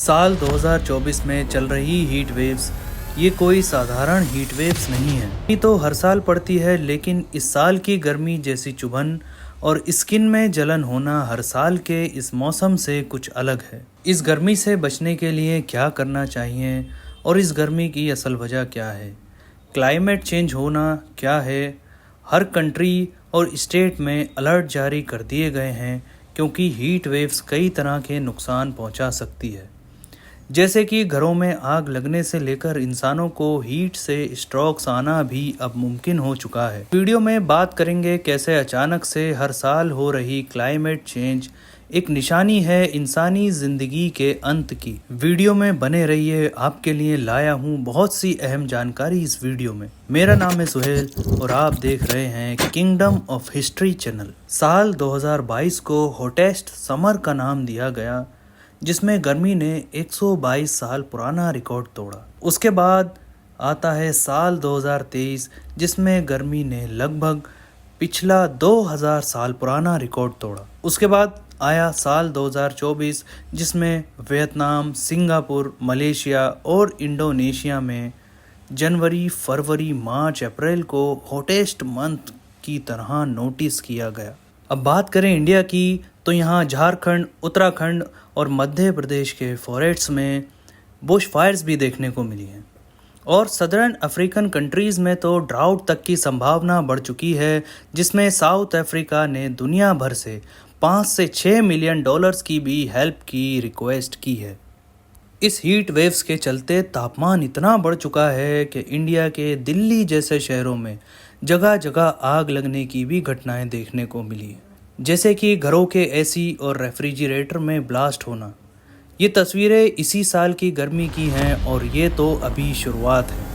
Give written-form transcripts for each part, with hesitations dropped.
साल 2024 में चल रही हीट वेव्स ये कोई साधारण हीट वेव्स नहीं है। ये तो हर साल पड़ती है, लेकिन इस साल की गर्मी जैसी चुभन और स्किन में जलन होना हर साल के इस मौसम से कुछ अलग है। इस गर्मी से बचने के लिए क्या करना चाहिए और इस गर्मी की असल वजह क्या है? क्लाइमेट चेंज होना क्या है? हर कंट्री और स्टेट में अलर्ट जारी कर दिए गए हैं क्योंकि हीट वेव्स कई तरह के नुकसान पहुंचा सकती है, जैसे कि घरों में आग लगने से लेकर इंसानों को हीट से स्ट्रोक्स आना भी अब मुमकिन हो चुका है। वीडियो में बात करेंगे कैसे अचानक से हर साल हो रही क्लाइमेट चेंज एक निशानी है इंसानी जिंदगी के अंत की। वीडियो में बने रहिए, आपके लिए लाया हूँ बहुत सी अहम जानकारी इस वीडियो में। मेरा नाम है सुहेल और आप देख रहे हैं किंगडम ऑफ हिस्ट्री चैनल। साल 2022 को हॉटेस्ट समर का नाम दिया गया, जिसमें गर्मी ने 122 साल पुराना रिकॉर्ड तोड़ा। उसके बाद आता है साल 2023, जिसमें गर्मी ने लगभग पिछला 2000 साल पुराना रिकॉर्ड तोड़ा। उसके बाद आया साल 2024, जिसमें वियतनाम, सिंगापुर, मलेशिया और इंडोनेशिया में जनवरी, फरवरी, मार्च, अप्रैल को हॉटेस्ट मंथ की तरह नोटिस किया गया। अब बात करें इंडिया की, तो यहाँ झारखंड, उत्तराखंड और मध्य प्रदेश के फॉरेस्ट्स में बुश फायर्स भी देखने को मिली हैं और सदर्न अफ्रीकन कंट्रीज़ में तो ड्राउट तक की संभावना बढ़ चुकी है, जिसमें साउथ अफ्रीका ने दुनिया भर से 5 से 6 मिलियन डॉलर्स की भी हेल्प की रिक्वेस्ट की है। इस हीट वेव्स के चलते तापमान इतना बढ़ चुका है कि इंडिया के दिल्ली जैसे शहरों में जगह जगह आग लगने की भी घटनाएं देखने को मिली हैं, जैसे कि घरों के एसी और रेफ्रिजरेटर में ब्लास्ट होना। ये तस्वीरें इसी साल की गर्मी की हैं और ये तो अभी शुरुआत है।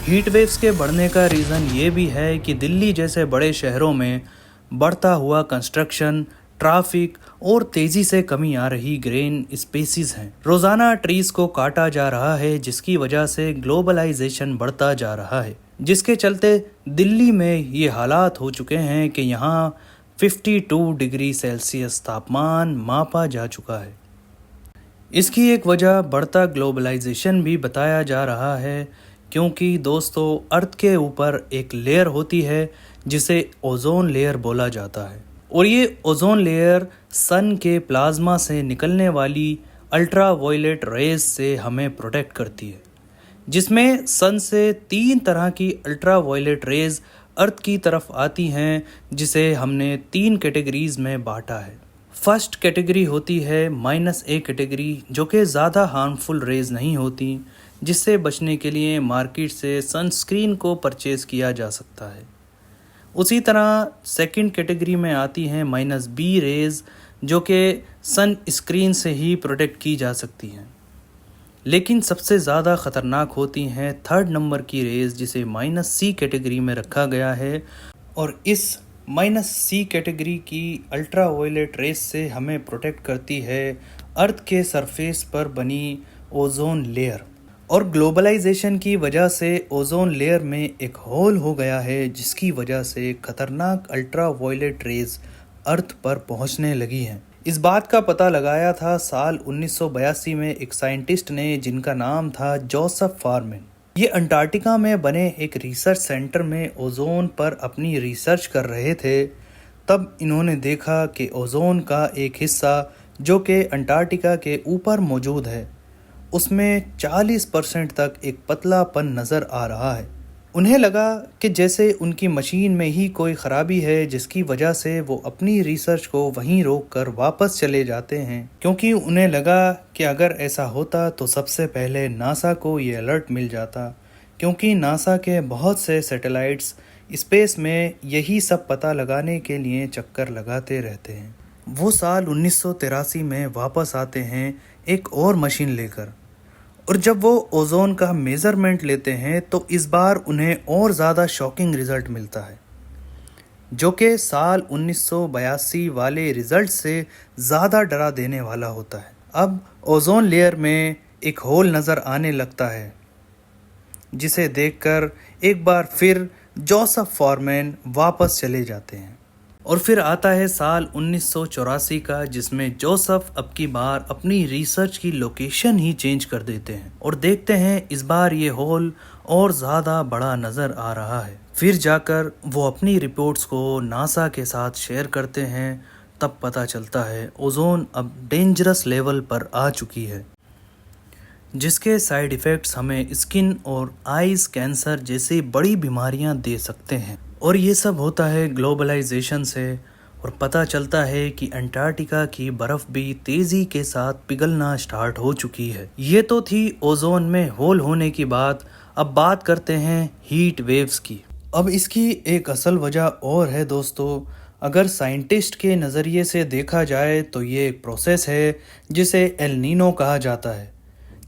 हीट वेव्स के बढ़ने का रीज़न ये भी है कि दिल्ली जैसे बड़े शहरों में बढ़ता हुआ कंस्ट्रक्शन, ट्रैफिक और तेज़ी से कमी आ रही ग्रीन स्पेसीज हैं। रोज़ाना ट्रीज़ को काटा जा रहा है, जिसकी वजह से ग्लोबलाइजेशन बढ़ता जा रहा है, जिसके चलते दिल्ली में ये हालात हो चुके हैं कि यहाँ 52 डिग्री सेल्सियस तापमान मापा जा चुका है। इसकी एक वजह बढ़ता ग्लोबलाइजेशन भी बताया जा रहा है, क्योंकि दोस्तों अर्थ के ऊपर एक लेयर होती है जिसे ओजोन लेयर बोला जाता है, और ये ओजोन लेयर सन के प्लाज्मा से निकलने वाली अल्ट्रा वायलेट रेज से हमें प्रोटेक्ट करती है, जिसमें सन से 3 तरह की अल्ट्रा वायलेट रेज अर्थ की तरफ आती हैं, जिसे हमने 3 कैटेगरीज में बांटा है। फर्स्ट कैटेगरी होती है -A कैटेगरी, जो कि ज़्यादा हार्मफुल रेज नहीं होती, जिससे बचने के लिए मार्केट से सनस्क्रीन को परचेज़ किया जा सकता है। उसी तरह सेकंड कैटेगरी में आती हैं -B रेज, जो कि सन स्क्रीन से ही प्रोटेक्ट की जा सकती हैं, लेकिन सबसे ज़्यादा ख़तरनाक होती हैं थर्ड नंबर की रेज, जिसे -C कैटेगरी में रखा गया है। और इस -C कैटेगरी की अल्ट्रा वायलेट रेज से हमें प्रोटेक्ट करती है अर्थ के सरफेस पर बनी ओजोन लेयर, और ग्लोबलाइजेशन की वजह से ओजोन लेयर में एक होल हो गया है, जिसकी वजह से खतरनाक अल्ट्रा वायलेट रेज अर्थ पर पहुंचने लगी हैं। इस बात का पता लगाया था साल 1982 में एक साइंटिस्ट ने, जिनका नाम था जोसेफ फारमैन। ये अंटार्कटिका में बने एक रिसर्च सेंटर में ओजोन पर अपनी रिसर्च कर रहे थे। तब इन्होंने देखा कि ओजोन का एक हिस्सा जो कि अंटार्कटिका के ऊपर मौजूद है, उसमें 40% तक एक पतलापन नज़र आ रहा है। उन्हें लगा कि जैसे उनकी मशीन में ही कोई ख़राबी है, जिसकी वजह से वो अपनी रिसर्च को वहीं रोककर वापस चले जाते हैं, क्योंकि उन्हें लगा कि अगर ऐसा होता तो सबसे पहले नासा को ये अलर्ट मिल जाता, क्योंकि नासा के बहुत से सैटेलाइट्स स्पेस में यही सब पता लगाने के लिए चक्कर लगाते रहते हैं। वो साल 1983 में वापस आते हैं एक और मशीन लेकर, और जब वो ओजोन का मेज़रमेंट लेते हैं तो इस बार उन्हें और ज़्यादा शॉकिंग रिज़ल्ट मिलता है, जो कि साल 1982 वाले रिज़ल्ट से ज़्यादा डरा देने वाला होता है। अब ओजोन लेयर में एक होल नज़र आने लगता है, जिसे देखकर एक बार फिर जोसेफ फारमैन वापस चले जाते हैं और फिर आता है साल 1984 का, जिसमें जोसेफ अब की बार अपनी रिसर्च की लोकेशन ही चेंज कर देते हैं और देखते हैं इस बार ये होल और ज़्यादा बड़ा नज़र आ रहा है। फिर जाकर वो अपनी रिपोर्ट्स को नासा के साथ शेयर करते हैं। तब पता चलता है ओजोन अब डेंजरस लेवल पर आ चुकी है, जिसके साइड इफ़ेक्ट्स हमें स्किन और आइज़ कैंसर जैसी बड़ी बीमारियां दे सकते हैं। और ये सब होता है ग्लोबलाइजेशन से। और पता चलता है कि अंटार्कटिका की बर्फ़ भी तेज़ी के साथ पिघलना स्टार्ट हो चुकी है। ये तो थी ओजोन में होल होने की बात। अब बात करते हैं हीट वेव्स की। अब इसकी एक असल वजह और है दोस्तों। अगर साइंटिस्ट के नज़रिए से देखा जाए तो ये एक प्रोसेस है जिसे एल नीनो कहा जाता है,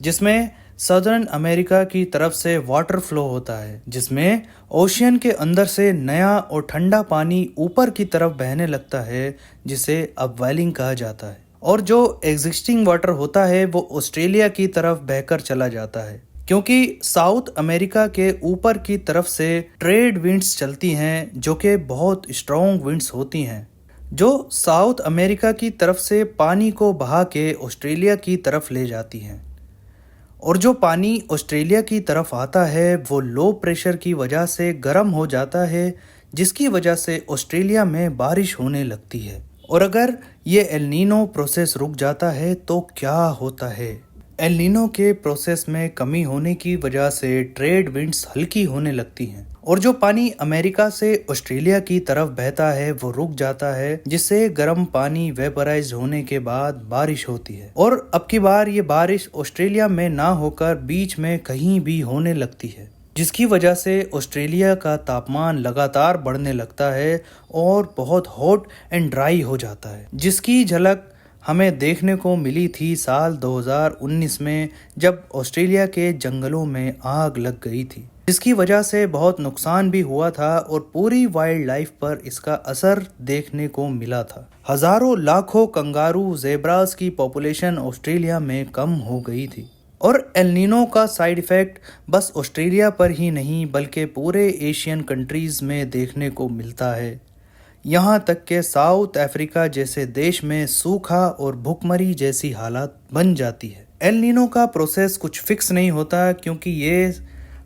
जिसमें सदर्न अमेरिका की तरफ से वाटर फ्लो होता है, जिसमें ओशियन के अंदर से नया और ठंडा पानी ऊपर की तरफ बहने लगता है, जिसे अपवेलिंग कहा जाता है। और जो एग्जिस्टिंग वाटर होता है वो ऑस्ट्रेलिया की तरफ बहकर चला जाता है, क्योंकि साउथ अमेरिका के ऊपर की तरफ से ट्रेड विंड्स चलती हैं, जो कि बहुत स्ट्रॉन्ग विंड्स होती हैं, जो साउथ अमेरिका की तरफ से पानी को बहा के ऑस्ट्रेलिया की तरफ ले जाती हैं। और जो पानी ऑस्ट्रेलिया की तरफ आता है वो लो प्रेशर की वजह से गर्म हो जाता है, जिसकी वजह से ऑस्ट्रेलिया में बारिश होने लगती है। और अगर ये एल नीनो प्रोसेस रुक जाता है तो क्या होता है? एल नीनो के प्रोसेस में कमी होने की वजह से ट्रेड विंड्स हल्की होने लगती हैं और जो पानी अमेरिका से ऑस्ट्रेलिया की तरफ बहता है वो रुक जाता है, जिससे गर्म पानी वेपराइज होने के बाद बारिश होती है। और अब की बार ये बारिश ऑस्ट्रेलिया में ना होकर बीच में कहीं भी होने लगती है, जिसकी वजह से ऑस्ट्रेलिया का तापमान लगातार बढ़ने लगता है और बहुत हॉट एंड ड्राई हो जाता है, जिसकी झलक हमें देखने को मिली थी साल 2019 में, जब ऑस्ट्रेलिया के जंगलों में आग लग गई थी, जिसकी वजह से बहुत नुकसान भी हुआ था और पूरी वाइल्ड लाइफ पर इसका असर देखने को मिला था। हजारों लाखों कंगारू ज़ेब्रास की पॉपुलेशन ऑस्ट्रेलिया में कम हो गई थी। और एल नीनो का साइड इफ़ेक्ट बस ऑस्ट्रेलिया पर ही नहीं बल्कि पूरे एशियन कंट्रीज़ में देखने को मिलता है। यहाँ तक के साउथ अफ्रीका जैसे देश में सूखा और भूखमरी जैसी हालत बन जाती है। एल नीनो का प्रोसेस कुछ फिक्स नहीं होता, क्योंकि ये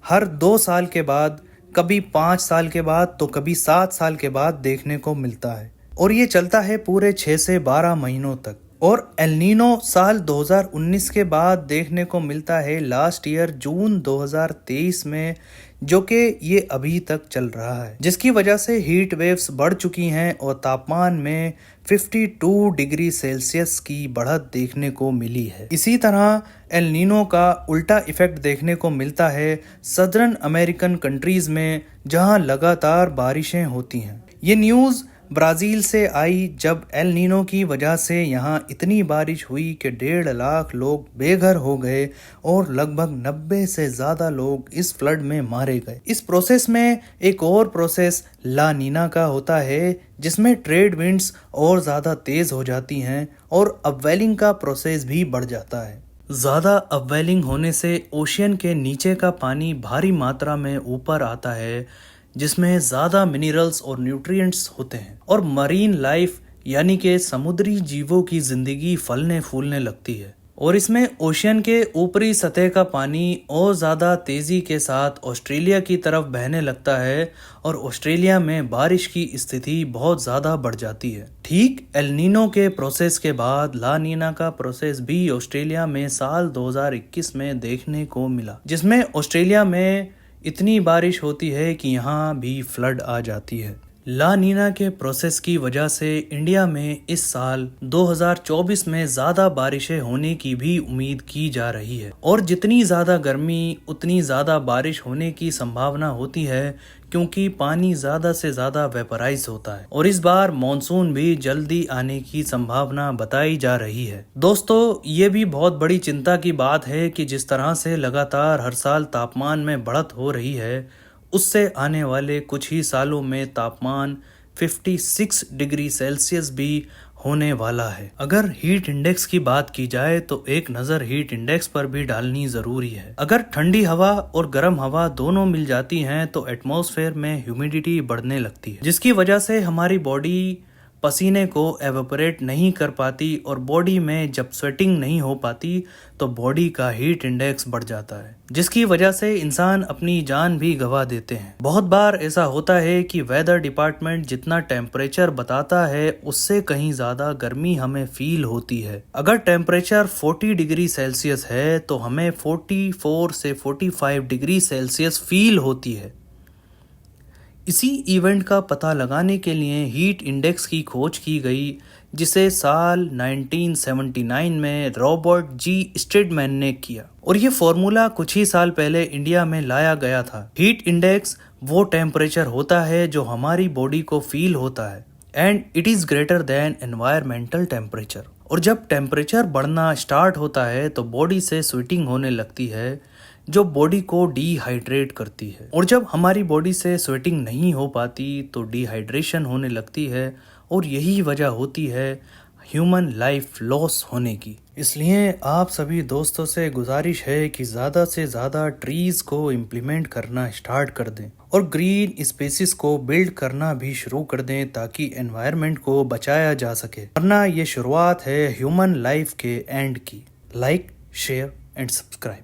हर 2 साल के बाद, कभी 5 साल के बाद तो कभी 7 साल के बाद देखने को मिलता है और ये चलता है पूरे 6 से 12 महीनों तक। और एल नीनो साल 2019 के बाद देखने को मिलता है लास्ट ईयर जून 2023 में, जो कि ये अभी तक चल रहा है, जिसकी वजह से हीट वेव्स बढ़ चुकी हैं और तापमान में 52 डिग्री सेल्सियस की बढ़त देखने को मिली है। इसी तरह एल नीनो का उल्टा इफेक्ट देखने को मिलता है सदर्न अमेरिकन कंट्रीज में, जहां लगातार बारिशें होती हैं। ये न्यूज़ ब्राज़ील से आई, जब एल नीनो की वजह से यहाँ इतनी बारिश हुई कि 1.5 लाख लोग बेघर हो गए और लगभग 90 से ज़्यादा लोग इस फ्लड में मारे गए। इस प्रोसेस में एक और प्रोसेस ला नीना का होता है, जिसमें ट्रेड विंड्स और ज़्यादा तेज़ हो जाती हैं और अपवेलिंग का प्रोसेस भी बढ़ जाता है। ज़्यादा अपवेलिंग होने से ओशियन के नीचे का पानी भारी मात्रा में ऊपर आता है, जिसमें ज़्यादा मिनरल्स और न्यूट्रिएंट्स होते हैं और मरीन लाइफ यानी कि समुद्री जीवों की ज़िंदगी फलने फूलने लगती है। और इसमें ओशियन के ऊपरी सतह का पानी और ज़्यादा तेज़ी के साथ ऑस्ट्रेलिया की तरफ बहने लगता है और ऑस्ट्रेलिया में बारिश की स्थिति बहुत ज़्यादा बढ़ जाती है। ठीक एल नीनो के प्रोसेस के बाद ला नीना का प्रोसेस भी ऑस्ट्रेलिया में साल 2021 में देखने को मिला, जिसमें ऑस्ट्रेलिया में इतनी बारिश होती है कि यहाँ भी फ्लड आ जाती है। ला नीना के प्रोसेस की वजह से इंडिया में इस साल 2024 में ज़्यादा बारिशें होने की भी उम्मीद की जा रही है और जितनी ज़्यादा गर्मी उतनी ज़्यादा बारिश होने की संभावना होती है, क्योंकि पानी ज़्यादा से ज़्यादा वेपराइज होता है और इस बार मॉनसून भी जल्दी आने की संभावना बताई जा रही है। दोस्तों, ये भी बहुत बड़ी चिंता की बात है कि जिस तरह से लगातार हर साल तापमान में बढ़त हो रही है, उससे आने वाले कुछ ही सालों में तापमान 56 डिग्री सेल्सियस भी होने वाला है। अगर हीट इंडेक्स की बात की जाए तो एक नज़र हीट इंडेक्स पर भी डालनी ज़रूरी है। अगर ठंडी हवा और गर्म हवा दोनों मिल जाती हैं तो एटमॉस्फेयर में ह्यूमिडिटी बढ़ने लगती है, जिसकी वजह से हमारी बॉडी पसीने को एवेपोरेट नहीं कर पाती और बॉडी में जब स्वेटिंग नहीं हो पाती तो बॉडी का हीट इंडेक्स बढ़ जाता है, जिसकी वजह से इंसान अपनी जान भी गंवा देते हैं। बहुत बार ऐसा होता है कि वेदर डिपार्टमेंट जितना टेम्परेचर बताता है उससे कहीं ज़्यादा गर्मी हमें फील होती है। अगर टेम्परेचर 40 डिग्री सेल्सियस है तो हमें 44 से 45 डिग्री सेल्सियस फील होती है। इसी इवेंट का पता लगाने के लिए हीट इंडेक्स की खोज की गई, जिसे साल 1979 में रॉबर्ट जी स्टेडमैन ने किया और ये फॉर्मूला कुछ ही साल पहले इंडिया में लाया गया था। हीट इंडेक्स वो टेम्परेचर होता है जो हमारी बॉडी को फील होता है and it is greater than environmental temperature. और जब टेम्परेचर बढ़ना स्टार्ट होता है तो बॉडी से स्वेटिंग होने लगती है जो बॉडी को डिहाइड्रेट करती है, और जब हमारी बॉडी से स्वेटिंग नहीं हो पाती तो डिहाइड्रेशन होने लगती है और यही वजह होती है ह्यूमन लाइफ लॉस होने की। इसलिए आप सभी दोस्तों से गुजारिश है कि ज़्यादा से ज़्यादा ट्रीज़ को इम्प्लीमेंट करना स्टार्ट कर दें और ग्रीन स्पेसिस को बिल्ड करना भी शुरू कर दें ताकि एनवायरनमेंट को बचाया जा सके, वरना ये शुरुआत है ह्यूमन लाइफ के एंड की। Like, share and subscribe.